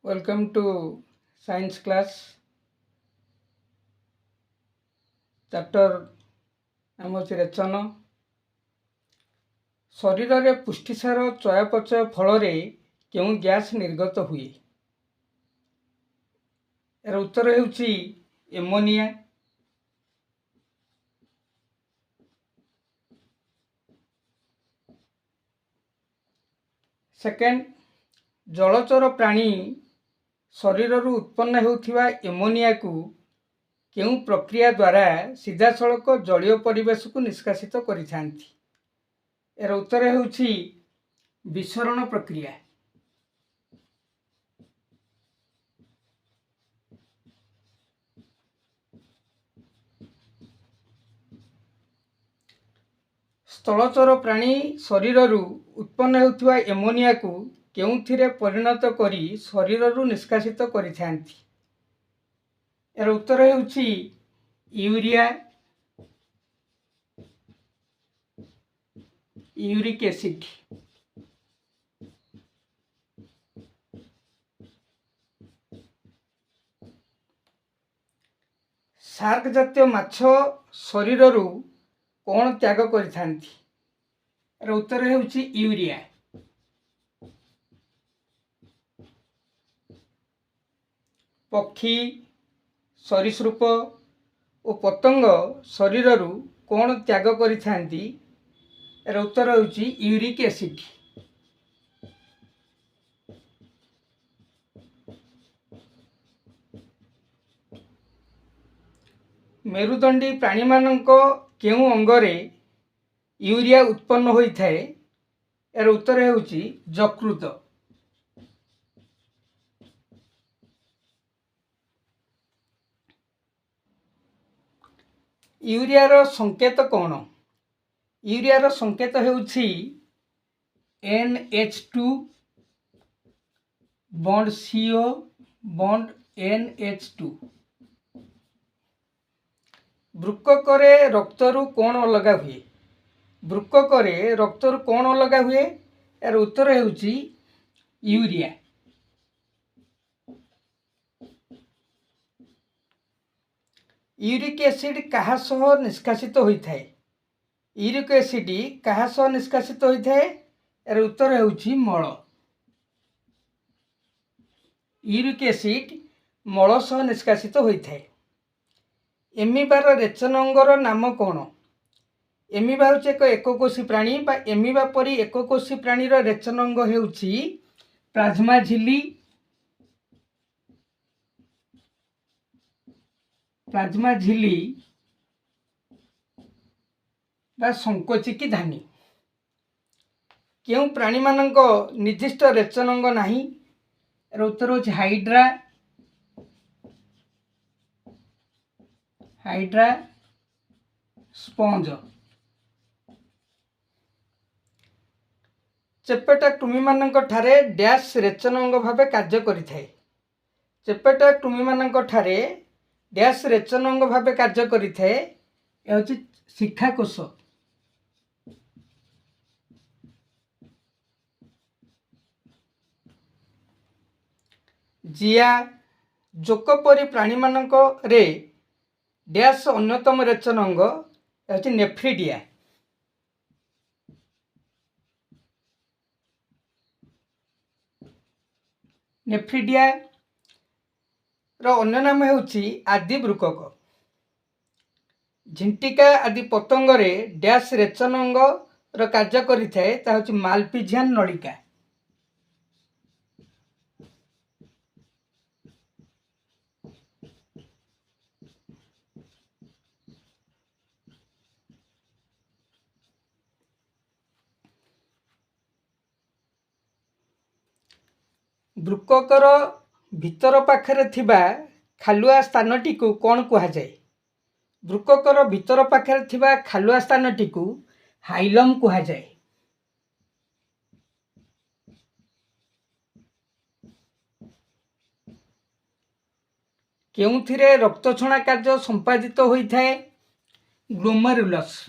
Welcome to science class. Chapter नाम होची रेचन। शरीर रे पुष्टिसार चयापचय फल केउं गैस निर्गत हुए? यार उत्तर हेउची एमोनिया। सेकेंड, जलचर प्राणी शरीर उत्पन्न होउथिबा एमोनिया को केउं प्रक्रिया द्वारा सीधा सड़क जलीय परिवेश को निष्कासित करिथांती? यार उत्तर हेउची विसरण प्रक्रिया। स्थलचर प्राणी शरीर उत्पन्न होउथिबा एमोनिया को केउंथिरे परिणत करी शरीर निष्कासित करिथांती? यार उत्तर हेउची यूरिया, यूरिक एसिड। शार्क जातीय माछ शरीर कौन त्याग करिथांती? यार उत्तर हेउची यूरिया। पक्षी, सरीसृप और पतंग शरीर कौन त्याग करिथांती? यार उत्तर हेउची यूरिक एसिड। मेरुदंडी प्राणी मानक केउं अंगरे यूरिया उत्पन्न होइथाए? यार उत्तर हेउची यकृत। यूरिया रो संकेत कौन? यूरिया रो संकेत हेउची NH2 bond CO bond NH2। वृक्क रे रक्तरु कौन अलग हुए? वृक्क रे रक्तरु कौन अलग हुए? यार उत्तर हेउची यूरिया। यूरिक एसिड कहा सह निष्कासित होइथाए? यूरिक एसिड कहा सह निष्कासित होइथाए? यार उत्तर हेउची मल। यूरिक एसिड मल सह निष्कासित होइथाए। एमिबार रेचन अंगर नाम कौन? एमिबा होची एक एककोषी प्राणी बा एमिबा परी एककोषी प्राणी रेचन अंग हेउची प्लाज्मा झिल्ली, प्लाज्मा झिल्ली बा संकोचिकी धानी। केउं प्राणी मानक निर्दिष्ट रेचन अंग नाही? उत्तर होची हाइड्रा, हाइड्रा स्पंज। चेपेटा कृमि मानक ठारे डैश रेचन अंग भावे कार्य करिथाए? चेपेटा कृमि मानक ठारे डैश रेचन अंग भावे कार्य करिथाए? ए होची शिखाकोश। जिया, जोक परी प्राणी मानक रे डैश अन्यतम रेचन अंग होची नेफ्रिडिया। नेफ्रिडिया रो अन्य नाम हेउची आदि वृकक। झिंटिका आदि पतंग रे डैश रेचन अंग रो कार्य करिथाए ता होची मालपिजियन नलिका। वृककर भीतर पाखरे थिबा खालुआ स्थानटी को कौन कहा जाए? वृककर भीतर पाखरे थिबा खालुआ स्थानटी को हाइलम कहा जाए। केउंथिरे रक्त छणा कार्य संपादित होइथाए? ग्लोमेरुलस।